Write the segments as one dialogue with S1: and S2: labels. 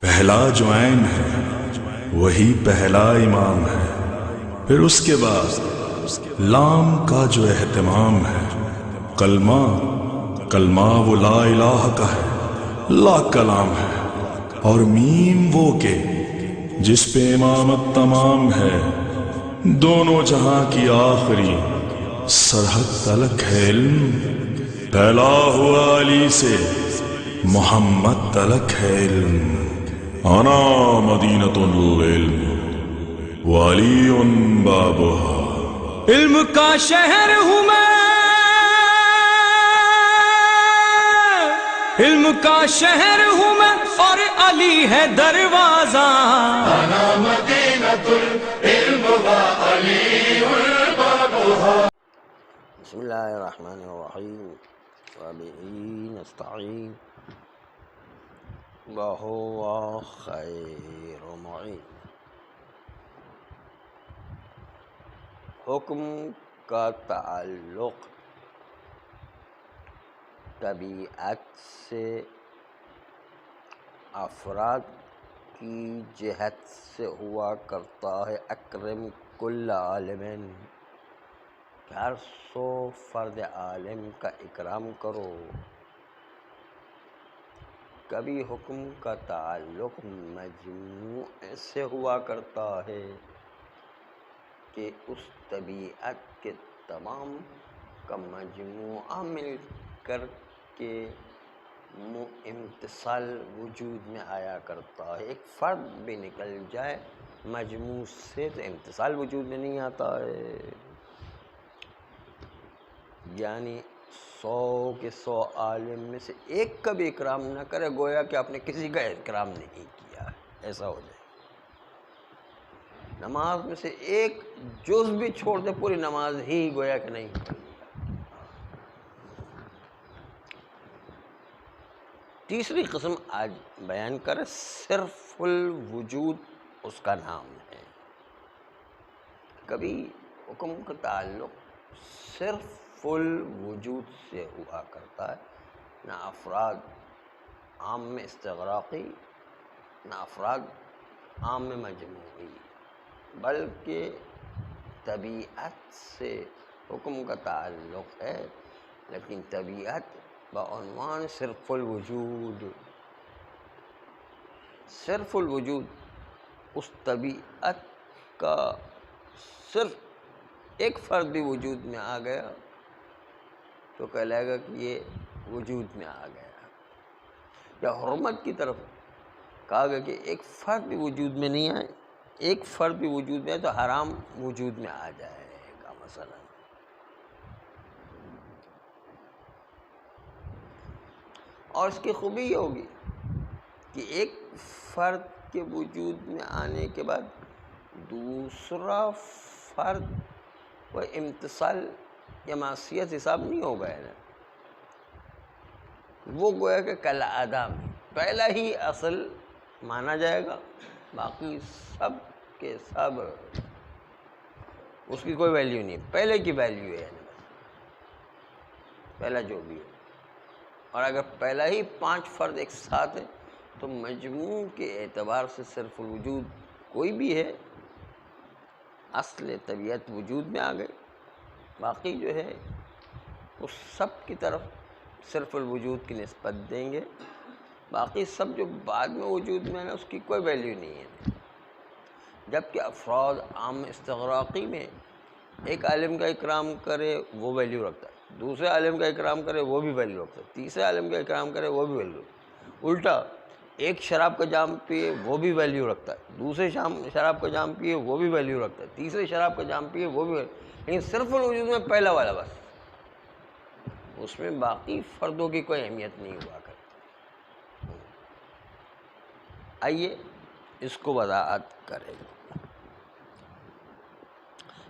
S1: پہلا جو عین ہے وہی پہلا امام ہے، پھر اس کے بعد لام کا جو اہتمام ہے، کلمہ کلمہ وہ لا الہ کا ہے، لا کلام ہے، اور میم وہ کہ جس پہ امامت تمام ہے، دونوں جہاں کی آخری سرحد تلک ہے علم، پھیلا ہوا علی سے محمد تلک ہے علم، انا مدینۃ العلم وعلی بابها،
S2: علم کا شہر ہوں میں، علم کا شہر ہوں میں، اور علی ہے دروازہ،
S3: انا مدینۃ العلم وعلی بابها۔
S4: بسم اللہ الرحمن الرحیم وبہ نستعین وہو خیر معین۔ حکم کا تعلق طبیعت سے افراد کی جہت سے ہوا کرتا ہے۔ اکرم کل عالم، ہر سو فرد عالم کا اکرام کرو۔ کبھی حکم کا تعلق مجموعے سے ہوا کرتا ہے کہ اس طبیعت کے تمام کا مجموعہ مل کر کے امتصال وجود میں آیا کرتا ہے۔ ایک فرد بھی نکل جائے مجموع سے تو امتصال وجود میں نہیں آتا ہے، یعنی 100 کے 100 عالم میں سے ایک کا بھی اکرام نہ کرے گویا کہ آپ نے کسی کا اکرام نہیں کیا ہے، ایسا ہو جائے۔ نماز میں سے ایک جز بھی چھوڑ دے پوری نماز ہی گویا کہ نہیں پڑھ لیا۔ تیسری قسم آج بیان کرے، صرف الوجود اس کا نام ہے۔ کبھی حکم کا تعلق صرف الوجود سے ہوا کرتا ہے، نہ افراد عام میں استغراقی، نہ افراد عام میں مجموعی، بلکہ طبیعت سے حکم کا تعلق ہے، لیکن طبیعت بعنوان صرف الوجود، صرف الوجود اس طبیعت کا صرف ایک فرد بھی وجود میں آ گیا تو کہلائے گا کہ یہ وجود میں آ گیا۔ یا حرمت کی طرف کہا گیا کہ ایک فرد بھی وجود میں نہیں آئے، ایک فرد بھی وجود میں آئے تو حرام وجود میں آ جائے گا مثلا۔ اور اس کی خوبی یہ ہوگی کہ ایک فرد کے وجود میں آنے کے بعد دوسرا فرد وہ امتصال یا معصیت حساب نہیں ہوگا ہے نا، وہ گویا کہ کالعدم پہلا ہی اصل مانا جائے گا، باقی سب کے سب اس کی کوئی ویلیو نہیں، پہلے کی ویلیو ہے نا، پہلا جو بھی ہے۔ اور اگر پہلا ہی 5 فرد ایک ساتھ ہے تو مجموع کے اعتبار سے صرف الوجود کوئی بھی ہے، اصل طبیعت وجود میں آ گئی، باقی جو ہے اس سب کی طرف صرف الوجود کی نسبت دیں گے، باقی سب جو بعد میں وجود میں ہے نا اس کی کوئی ویلیو نہیں ہے۔ جبکہ افراد عام استغراقی میں ایک عالم کا اکرام کرے وہ ویلیو رکھتا ہے، دوسرے عالم کا اکرام کرے وہ بھی ویلیو رکھتا ہے، تیسرے عالم کا اکرام کرے وہ بھی ویلیو رکھتا ہے۔ الٹا ایک شراب کا جام پیے وہ بھی ویلیو رکھتا ہے، دوسرے شراب کا جام پیے وہ بھی ویلیو رکھتا ہے، تیسرے شراب کا جام پیے وہ بھی ویلیو، لیکن صرف الوجود میں پہلا والا بس، اس میں باقی فردوں کی کوئی اہمیت نہیں ہوا کرتی۔ آئیے اس کو وضاحت کریں۔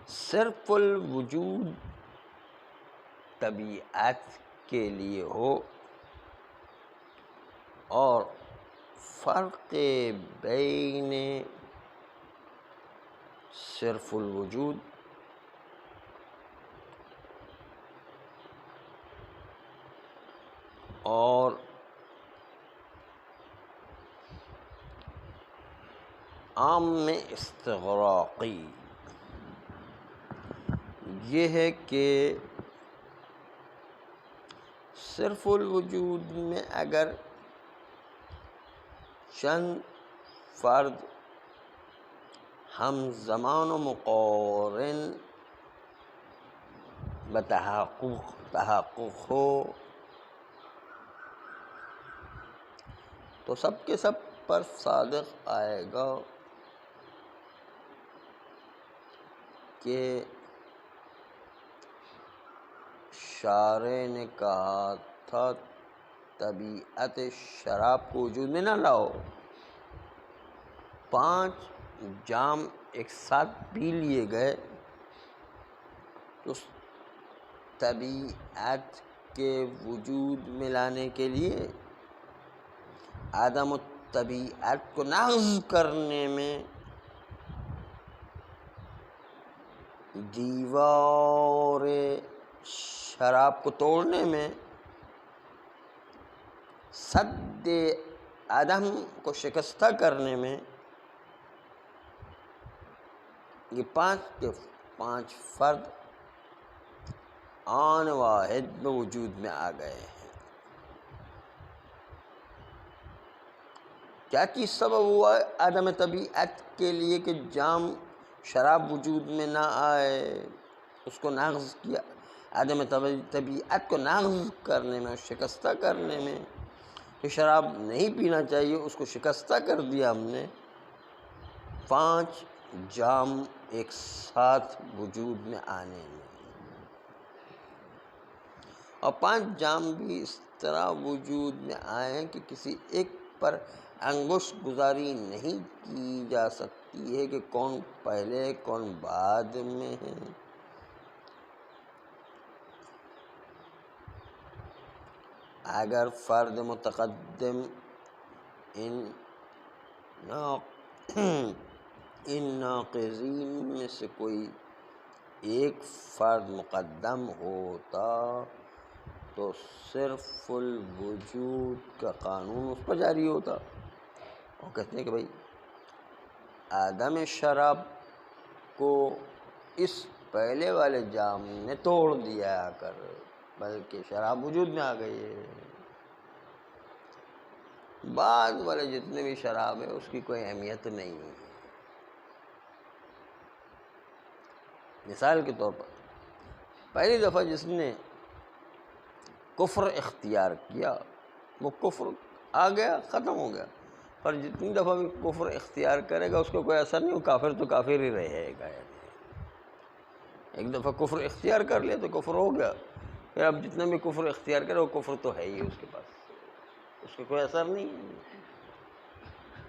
S4: صرف الوجود طبیعت کے لیے ہو اور فرق بین صرف الوجود اور عام میں استغراقی یہ ہے کہ صرف الوجود میں اگر چند فرد ہم زمان و مقارن تحقق ہو تو سب کے سب پر صادق آئے گا کہ شارع نے کہا تھا طبیعت شراب کو وجود میں نہ لاؤ، 5 جام ایک ساتھ پی لیے گئے تو طبیعت کے وجود میں لانے کے لیے عدم الطبیعت کو نقض کرنے میں دیوار شراب کو توڑنے میں سد عدم کو شکستہ کرنے میں یہ 5 کے 5 فرد آن واحد میں وجود میں آ گئے ہیں۔ کیا چیز سبب ہوا عدم طبیعت کے لیے کہ جام شراب وجود میں نہ آئے؟ اس کو نقض کیا، عدم طبیعت کو نقض کرنے میں، شکستہ کرنے میں، کہ شراب نہیں پینا چاہیے اس کو شکستہ کر دیا ہم نے، 5 جام ایک ساتھ وجود میں آنے میں، اور 5 جام بھی اس طرح وجود میں آئے ہیں کہ کسی ایک پر انگشت گزاری نہیں کی جا سکتی ہے کہ کون پہلے کون بعد میں ہے۔ اگر فرد متقدم ان ناقضین میں سے کوئی ایک فرد مقدم ہوتا تو صرف الوجود کا قانون اس پر جاری ہوتا، اور کہتے ہیں کہ بھائی عدم شراب کو اس پہلے والے جام نے توڑ دیا کر، بلکہ شراب وجود میں آ گئی ہے، بعد والے جتنے بھی شراب ہے اس کی کوئی اہمیت نہیں ہے۔ مثال کے طور پر پہلی دفعہ جس نے کفر اختیار کیا وہ کفر آ گیا، ختم ہو گیا، پر جتنی دفعہ بھی کفر اختیار کرے گا اس کو کوئی اثر نہیں، وہ کافر تو کافر ہی رہے گا۔ ایک دفعہ کفر اختیار کر لیا تو کفر ہو گیا، پھر اب جتنا بھی کفر اختیار کرے وہ کفر تو ہے ہی اس کے پاس، اس کو کوئی اثر نہیں۔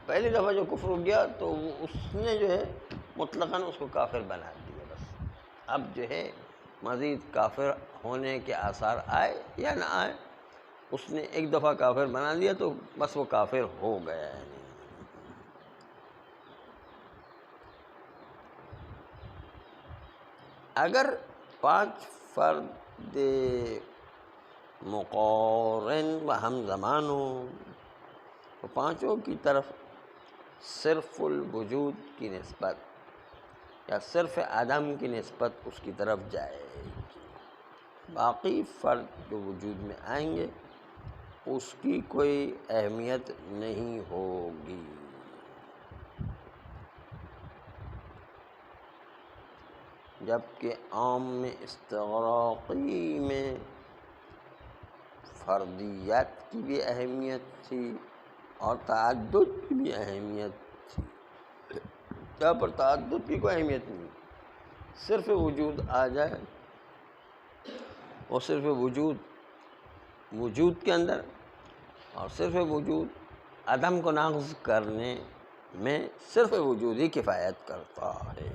S4: پہلی دفعہ جو کفر ہو گیا تو اس نے جو ہے مطلقاً اس کو کافر بنا دیا، بس اب جو ہے مزید کافر ہونے کے آثار آئے یا نہ آئے، اس نے ایک دفعہ کافر بنا دیا تو بس وہ کافر ہو گیا ہے۔ اگر 5 فرد مقارن و ہم زمان ہوں تو 5 کی طرف صرف الوجود کی نسبت یا صرف عدم کی نسبت اس کی طرف جائے گی، باقی فرد جو وجود میں آئیں گے اس کی کوئی اہمیت نہیں ہوگی۔ جبکہ عام میں استغراقی میں فردیت کی بھی اہمیت تھی اور تعدد کی بھی اہمیت تھی، یہاں پر تعدد کی کوئی اہمیت نہیں، صرف وجود آ جائے اور صرف وجود کے اندر، اور صرف وجود عدم کو نقض کرنے میں صرف وجود ہی کفایت کرتا ہے۔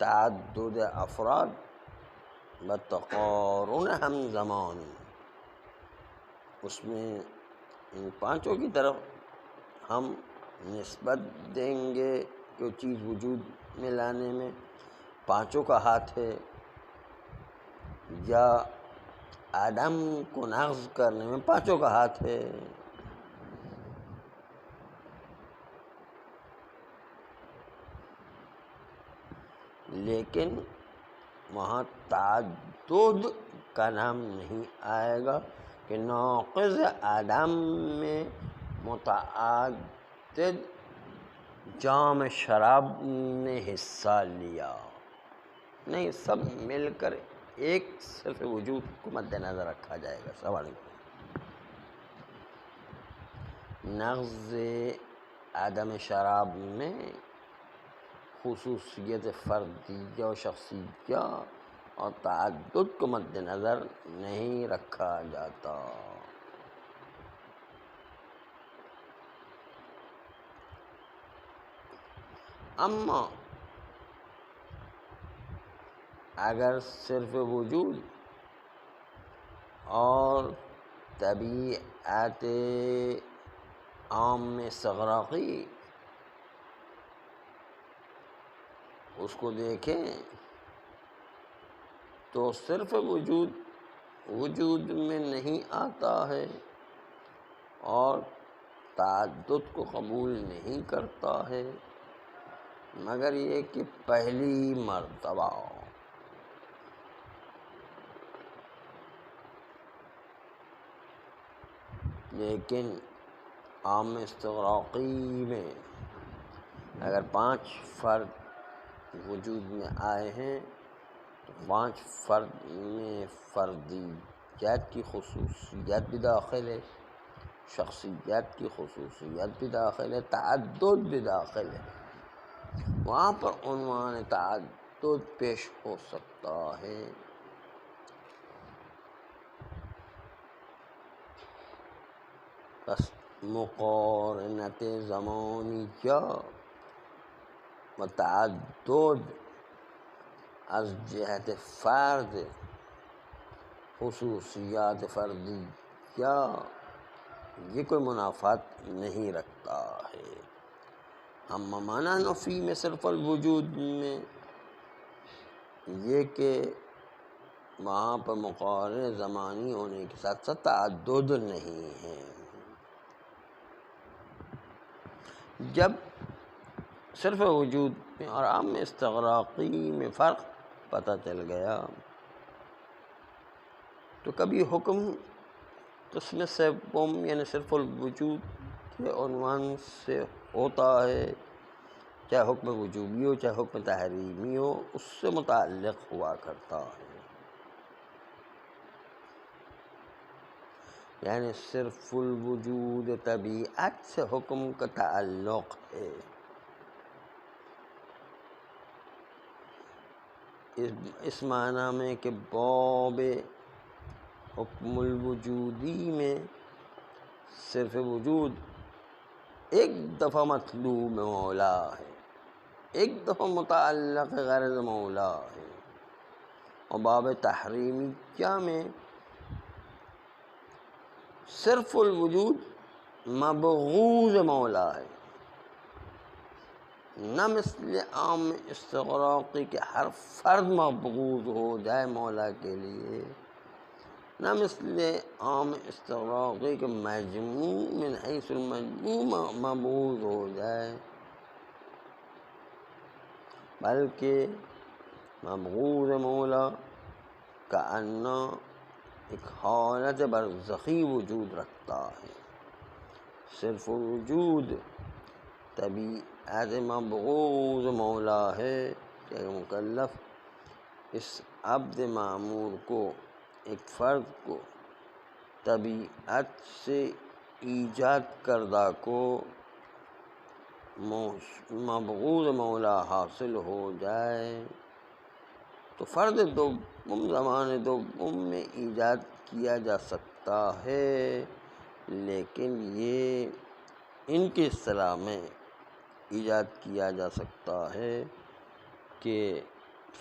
S4: تعدد افراد بتقارن ہم زمان، اس میں ان 5 کی طرف ہم نسبت دیں گے کوئی چیز وجود میں لانے میں پانچوں کا ہاتھ ہے، یا عدم کو نقض کرنے میں پانچوں کا ہاتھ ہے. لیکن وہاں تعدد کا نام نہیں آئے گا کہ ناقض عدم میں متعدد جام شراب نے حصہ لیا. نہیں، سب مل کر ایک صرف وجود کو مد نظر رکھا جائے گا. سوال نقض عدم شراب میں خصوصیت فردیہ و شخصیہ اور تعدد کو مد نظر نہیں رکھا جاتا. اما اگر صرف وجود اور طبیعت عام استغراقی اس کو دیکھیں تو صرف وجود میں نہیں آتا ہے اور تعدد کو قبول نہیں کرتا ہے، مگر یہ کہ پہلی مرتبہ. لیکن عام استغراقی میں اگر 5 فرد وجود میں آئے ہیں تو 5 فرد میں فردیت کی خصوصیت بھی داخل ہے، شخصیت کی خصوصیت بھی داخل ہے، تعدد بھی داخل ہے. وہاں پر عنوان تعدد پیش ہو سکتا ہے. بس مقارنت زمانیہ و تعدد از جہت فرد خصوصیات فردیہ یہ کوئی منافات نہیں رکھتا ہے. اما معنی نفی میں صرف الوجود میں یہ کہ وہاں پر مقارن زمانی ہونے کے ساتھ ساتھ تعدد نہیں ہے. جب صرف وجود میں اور عام استغراقی میں فرق پتہ چل گیا تو کبھی حکم قسم سوم یعنی صرف الوجود کے عنوان سے ہوتا ہے، چاہے حکم وجوبی ہو چاہے حکم تحریمی ہو، اس سے متعلق ہوا کرتا ہے. یعنی صرف الوجود طبیعت سے حکم کا تعلق ہے. اس معنی میں کہ باب حکم الوجودی میں صرف وجود ایک دفعہ مطلوب مولا ہے، ایک دفعہ متعلق غرض مولا ہے، اور باب تحریمیہ میں صرف الوجود مبغوض مولا ہے. نہ مثل عام استغراقی کے ہر فرد مبغوض ہو جائے مولا کے لیے، نہ مثل عام استغراقی کے مجموع من حیث المجموع مبغوض ہو جائے، بلکہ مبغوض مولا کا انا ایک حالت برزخی وجود رکھتا ہے. صرف وجود طبیعت مبغوض مولا ہے کہ مکلف اس عبد معمور کو، ایک فرد کو، طبیعت سے ایجاد کردہ کو مبغوض مولا حاصل ہو جائے تو فرد دوم زمان دوم میں ایجاد کیا جا سکتا ہے. لیکن یہ ان کی اصطلاح میں ایجاد کیا جا سکتا ہے کہ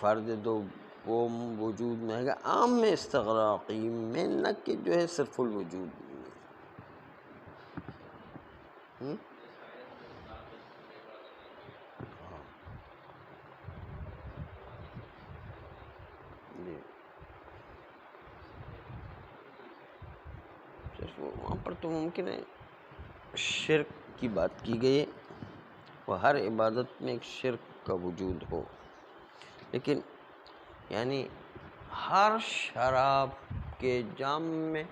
S4: فرد دوم وجود میں ہے، عام میں استغراقی میں نہ کہ جو ہے صرف الوجود میں. وہاں پر تو ممکن ہے شرک کی بات کی گئی ہے، وہ ہر عبادت میں ایک شرک کا وجود ہو، لیکن یعنی ہر شراب کے جام میں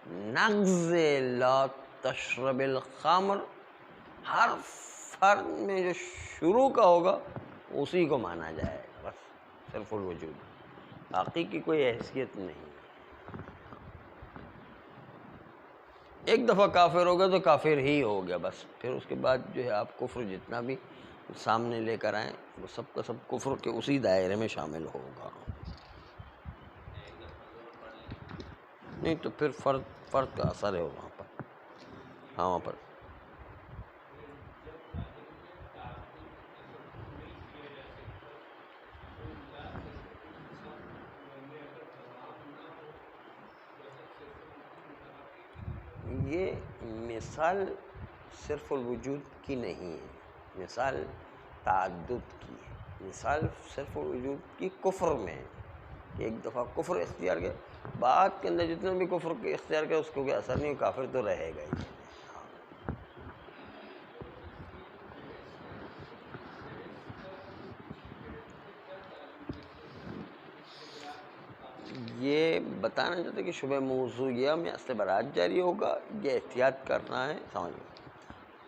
S4: نغز لا تشرب الخمر، ہر فرد میں جو شروع کا ہوگا اسی کو مانا جائے گا، بس صرف الوجود، باقی کی کوئی حیثیت نہیں ہے۔ ایک دفعہ کافر ہوگا تو کافر ہی ہو گیا بس، پھر اس کے بعد جو ہے آپ کفر جتنا بھی سامنے لے کر آئیں وہ سب کا سب کفر کے اسی دائرے میں شامل ہوگا، نہیں تو پھر فرد کا اثر ہے وہاں پر، ہاں وہاں پر یہ مثال صرف الوجود کی نہیں ہے، مثال تعدد کی ہے، مثال صرف الوجود کی کفر میں ہے کہ ایک دفعہ کفر اختیار کیا، بعد کے اندر جتنا بھی کفر اختیار کیا اس کو کوئی اثر نہیں، کافر تو رہے گا ہی۔ یہ بتانا چاہتے کہ شبہ موضوعیہ میں اصل برات جاری ہوگا، یہ احتیاط کرنا ہے، سمجھ لو۔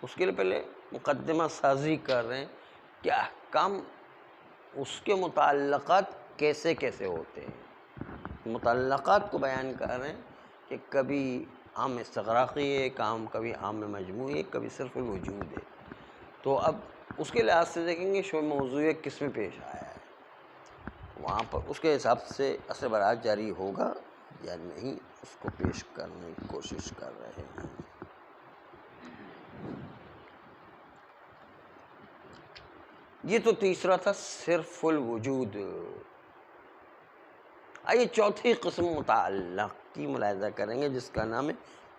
S4: اس کے لیے پہلے مقدمہ سازی کر رہے ہیں کہ احکام اس کے متعلقات کیسے کیسے ہوتے ہیں، متعلقات کو بیان کر رہے ہیں کہ کبھی عام استغراقی ہے، کبھی عام مجموعی ہے، کبھی صرف الوجود ہے۔ تو اب اس کے لحاظ سے دیکھیں گے شبہ موضوعیہ کس میں پیش آیا ہے، وہاں پر اس کے حساب سے اصل برات جاری ہوگا یا نہیں، اس کو پیش کرنے کی کوشش کر رہے ہیں۔ یہ تو تیسرا تھا صرف الوجود۔ آئیے چوتھی قسم متعلق کی ملاحظہ کریں گے جس کا نام ہے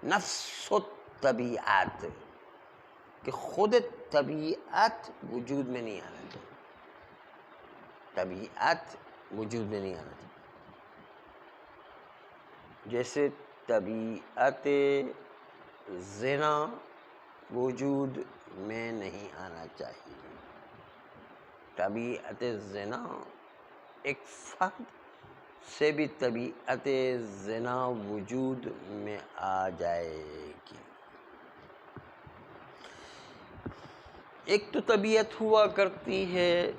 S4: نفس الطبیعت، کہ خود طبیعت وجود میں نہیں آنا چاہیے، طبیعت وجود میں نہیں آنا چاہیے، جیسے طبیعت زنا وجود میں نہیں آنا چاہیے، طبیعت زنا ایک فرد سے بھی طبیعت زنا وجود میں آ جائے گی۔ ایک تو طبیعت ہوا کرتی ہے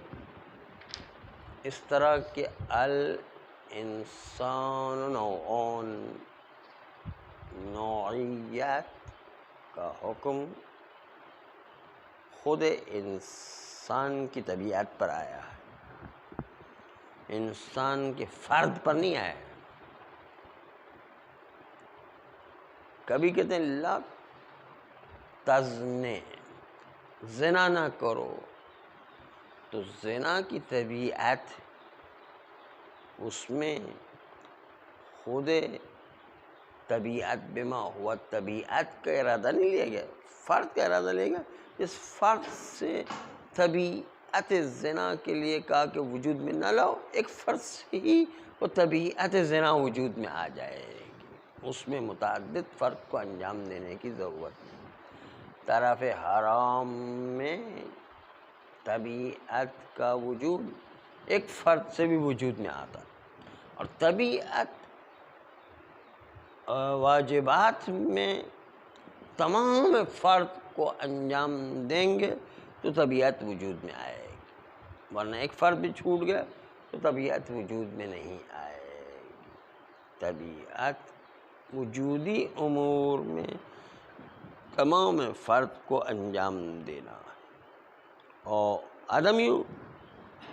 S4: اس طرح کہ الانسان نوعون، نوعیت کا حکم خود انسان کی طبیعت پر آیا ہے، انسان کے فرد پر نہیں آیا ہے۔ کبھی کہتے ہیں لا تزنے، زنا نہ کرو، تو زنا کی طبیعت اس میں خود طبیعت بما ہوا طبیعت کا ارادہ نہیں لیا گیا، فرد کا ارادہ لیا گیا، اس فرد سے طبیعت زنا کے لیے کہا کہ وجود میں نہ لاؤ، ایک فرد سے ہی وہ طبیعت زنا وجود میں آ جائے گی، اس میں متعدد فرد کو انجام دینے کی ضرورت نہیں۔ طرف حرام میں طبیعت کا وجود ایک فرد سے بھی وجود میں آتا، اور طبیعت واجبات میں تمام فرد کو انجام دیں گے تو طبیعت وجود میں آئے گی، ورنہ ایک فرد بھی چھوٹ گیا تو طبیعت وجود میں نہیں آئے گی۔ طبیعت وجودی امور میں تمام فرد کو انجام دینا ہے، اور عدمی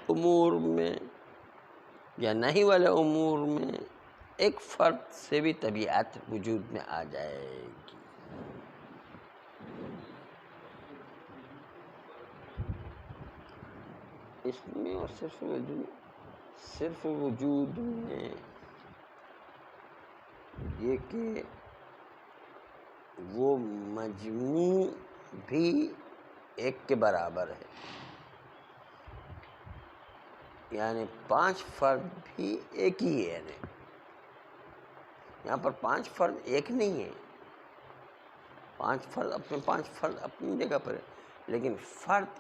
S4: امور میں یا نہیں والے امور میں ایک فرد سے بھی طبیعت وجود میں آ جائے گی۔ اس میں اور صرف وجود میں یہ کہ وہ مجموع بھی ایک کے برابر ہے، یعنی 5 فرد بھی ایک ہی ہے، یہاں پر 5 فرد ایک نہیں ہے، پانچ فرد اپنی جگہ پر ہے، لیکن فرد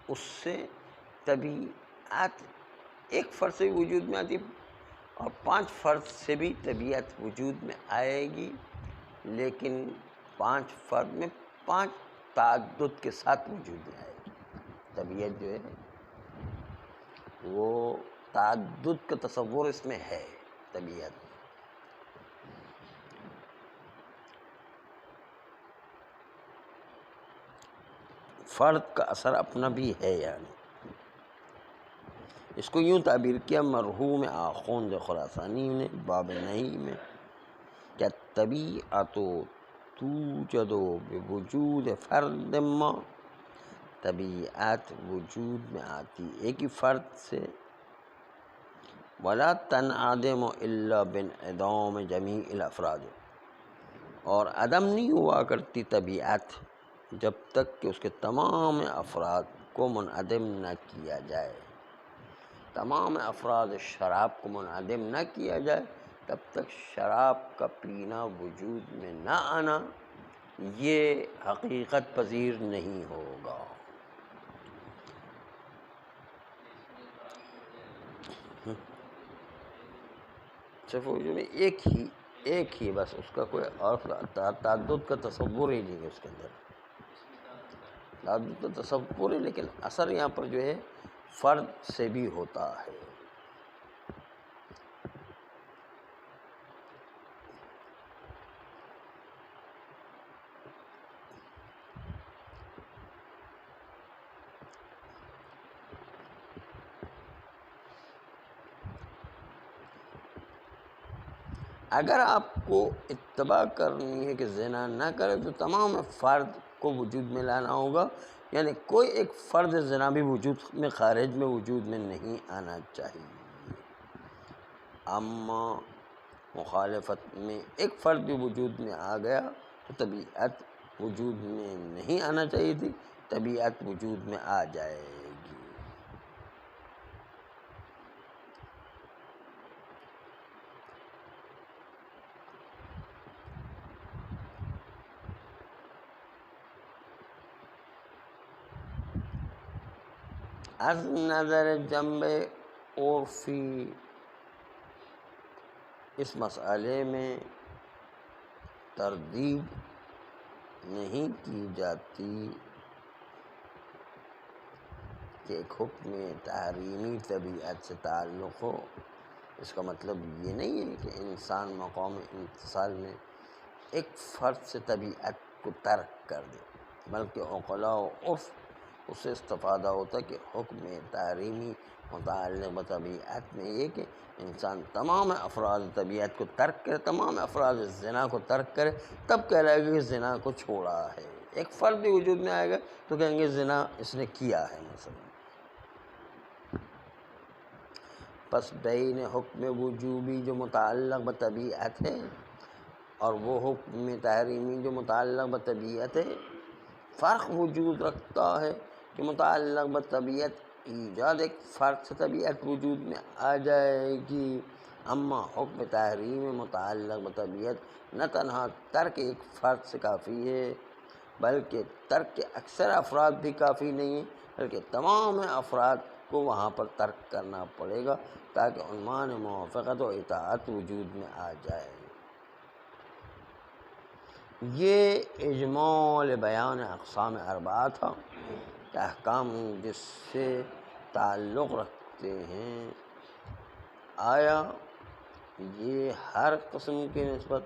S4: اس سے طبیعت ایک فرد سے بھی وجود میں آتی اور 5 فرد سے بھی طبیعت وجود میں آئے گی، لیکن 5 فرد میں 5 تعدد کے ساتھ وجود میں آئے گی۔ طبیعت جو ہے وہ تعدد کا تصور اس میں ہے۔ طبیعت فرد کا اثر اپنا بھی ہے، یعنی اس کو یوں تعبیر کیا مرحوم آخوند خراسانی نے باب نہی میں، کیا طبیعت توجد بوجود فرد ما، طبیعت وجود میں آتی ایک ہی فرد سے، ولا تنعدم الا بانعدام جمیع الافراد، اور عدم نہیں ہوا کرتی طبیعت جب تک کہ اس کے تمام افراد کو منعدم نہ کیا جائے۔ تمام افراد شراب کو منعدم نہ کیا جائے تب تک شراب کا پینا وجود میں نہ آنا یہ حقیقت پذیر نہیں ہوگا۔ صرف وجود میں ایک ہی بس، اس کا کوئی اور تعدد کا تصور ہی نہیں ہے اس کے اندر، تعدد کا تصور ہے، لیکن اثر یہاں پر جو ہے فرد سے بھی ہوتا ہے۔ اگر آپ کو اتباع کرنی ہے کہ زنا نہ کرے تو تمام فرد کو وجود میں لانا ہوگا، یعنی کوئی ایک فرد زنا بھی وجود میں خارج میں وجود میں نہیں آنا چاہیے۔ اما مخالفت میں ایک فرد بھی وجود میں آ گیا تو طبیعت وجود میں نہیں آنا چاہیے تھی، طبیعت وجود میں آ جائے گی۔ از نظر جنب عرفی اس مسئلے میں تردید نہیں کی جاتی کہ ایک حکم تحریمی طبیعت سے تعلق ہو۔ اس کا مطلب یہ نہیں ہے کہ انسان مقام امتثال میں ایک فرد سے طبیعت کو ترک کر دے، بلکہ عقلاء و عرف اس سے استفادہ ہوتا کہ حکم تحریمی متعلق بطبیعت میں یہ کہ انسان تمام افراد طبیعت کو ترک کرے، تمام افراد زنا کو ترک کرے، تب کہلائے گا کہ زنا کو چھوڑا ہے۔ ایک فرد بھی وجود میں آئے گا تو کہیں گے زنا اس نے کیا ہے مثلا۔ پس بین حکم وجوبی جو متعلق بطبیعت ہے اور وہ حکم تحریمی جو متعلق بطبیعت ہے، فرق وجود رکھتا ہے کہ متعلق بطبیعت ایجاد ایک فرد سے طبیعت وجود میں آ جائے گی، اما حکم تحریم متعلق بطبیعت نہ تنہا ترک ایک فرد سے کافی ہے بلکہ ترک اکثر افراد بھی کافی نہیں ہے، بلکہ تمام افراد کو وہاں پر ترک کرنا پڑے گا تاکہ عنوان موافقت و اطاعت وجود میں آ جائے۔ یہ اجمال بیان اقسام اربعہ تھا کہ احکام جس سے تعلق رکھتے ہیں آیا یہ ہر قسم کی نسبت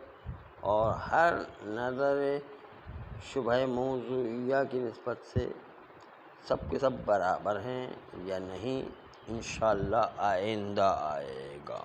S4: اور ہر نظر شبہ موضوعیہ کی نسبت سے سب کے سب برابر ہیں یا نہیں، انشاءاللہ آئندہ آئے گا۔